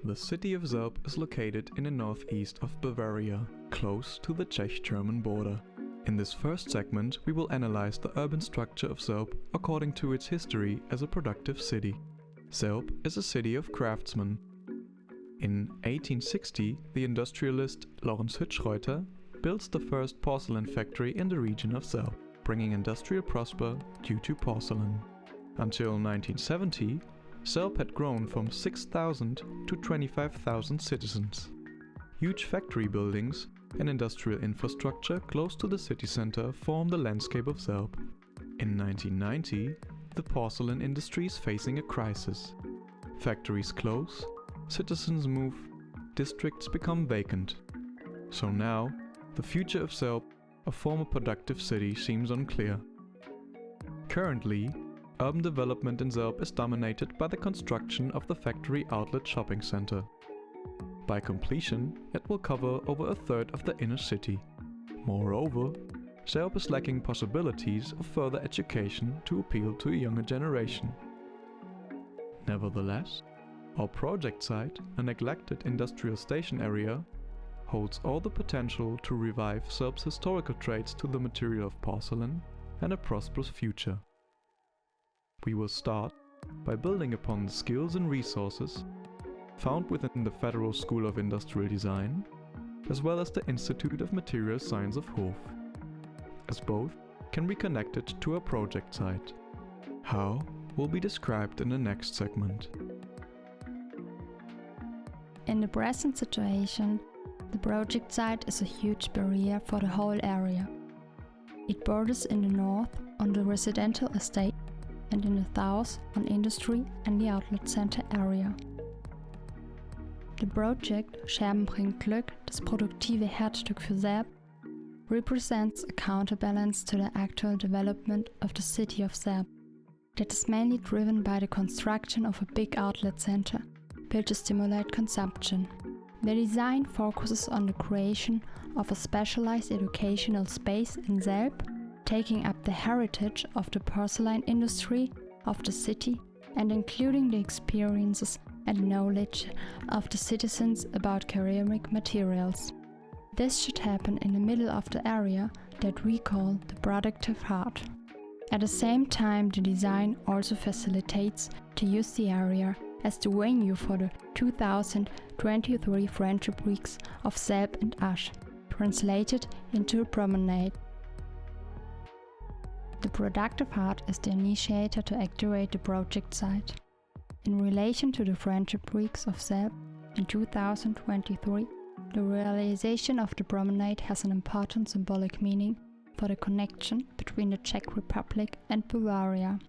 The city of Selb is located in the northeast of Bavaria, close to the Czech-German border. In this first segment, we will analyze the urban structure of Selb according to its history as a productive city. Selb is a city of craftsmen. In 1860, the industrialist Lorenz Hütschreuter builds the first porcelain factory in the region of Selb, bringing industrial prosper due to porcelain. Until 1970, Selb had grown from 6,000 to 25,000 citizens. Huge factory buildings and industrial infrastructure close to the city center form the landscape of Selb. In 1990, the porcelain industry is facing a crisis. Factories close, citizens move, districts become vacant. So now, the future of Selb, a former productive city, seems unclear. Currently, urban development in Selb is dominated by the construction of the factory outlet shopping center. By completion, it will cover over a third of the inner city. Moreover, Selb is lacking possibilities of further education to appeal to a younger generation. Nevertheless, our project site, a neglected industrial station area, holds all the potential to revive Selb's historical traits to the material of porcelain and a prosperous future. We will start by building upon the skills and resources found within the Federal School of Industrial Design, as well as the Institute of Material Science of Hof, as both can be connected to our project site. How will be described in the next segment. In the present situation, the project site is a huge barrier for the whole area. It borders in the north on the residential estate and in the south on industry and the outlet center area. The project Scherben, bringen Glück, das produktive Herzstück für Selb, represents a counterbalance to the actual development of the city of Selb, that is mainly driven by the construction of a big outlet center, built to stimulate consumption. The design focuses on the creation of a specialized educational space in Selb, taking up the heritage of the porcelain industry of the city and including the experiences and knowledge of the citizens about ceramic materials. This should happen in the middle of the area that we call the productive heart. At the same time, the design also facilitates to use the area as the venue for the 2023 Friendship Weeks of Selb and Asch, translated into a promenade. The productive heart is the initiator to activate the project site. In relation to the Friendship Weeks of Selb in 2023, the realization of the promenade has an important symbolic meaning for the connection between the Czech Republic and Bavaria.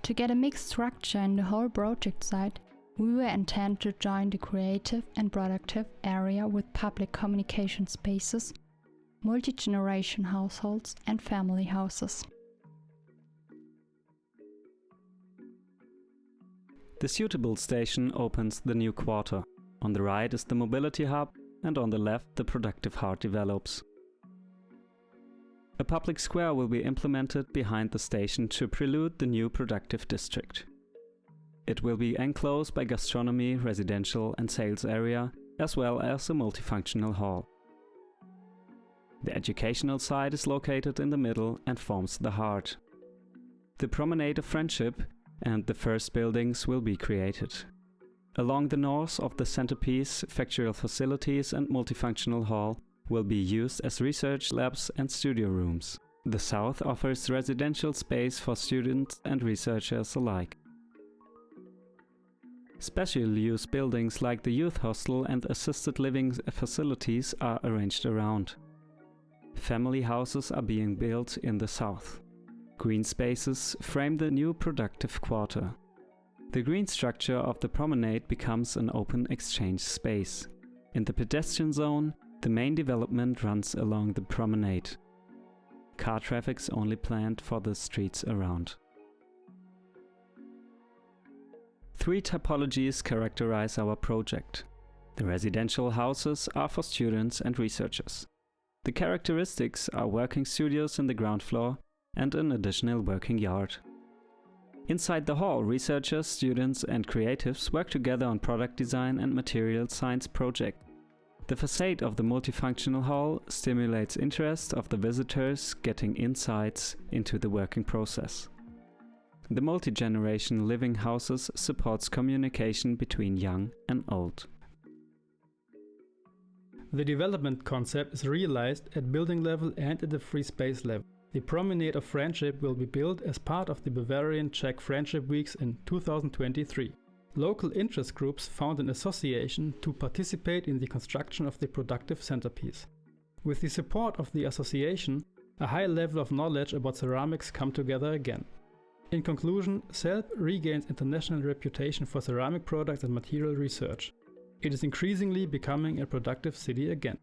To get a mixed structure in the whole project site, we were intent to join the creative and productive area with public communication spaces, multi-generation households and family houses. The suitable station opens the new quarter. On the right is the mobility hub and on the left the productive heart develops. A public square will be implemented behind the station to prelude the new productive district. It will be enclosed by gastronomy, residential and sales area, as well as a multifunctional hall. The educational side is located in the middle and forms the heart. The promenade of friendship and the first buildings will be created. Along the north of the centerpiece, factorial facilities and multifunctional hall will be used as research labs and studio rooms. The south offers residential space for students and researchers alike. Special use buildings like the youth hostel and assisted living facilities are arranged around. Family houses are being built in the south. Green spaces frame the new productive quarter. The green structure of the promenade becomes an open exchange space. In the pedestrian zone, the main development runs along the promenade. Car traffic is only planned for the streets around. Three typologies characterize our project. The residential houses are for students and researchers. The characteristics are working studios in the ground floor and an additional working yard. Inside the hall, researchers, students and creatives work together on product design and material science projects. The facade of the multifunctional hall stimulates interest of the visitors getting insights into the working process. The multi-generation living houses supports communication between young and old. The development concept is realized at building level and at the free space level. The Promenade of Friendship will be built as part of the Bavarian Czech Friendship Weeks in 2023. Local interest groups found an association to participate in the construction of the productive centerpiece. With the support of the association, a high level of knowledge about ceramics come together again. In conclusion, DE-Selb regains international reputation for ceramic products and material research. It is increasingly becoming a productive city again.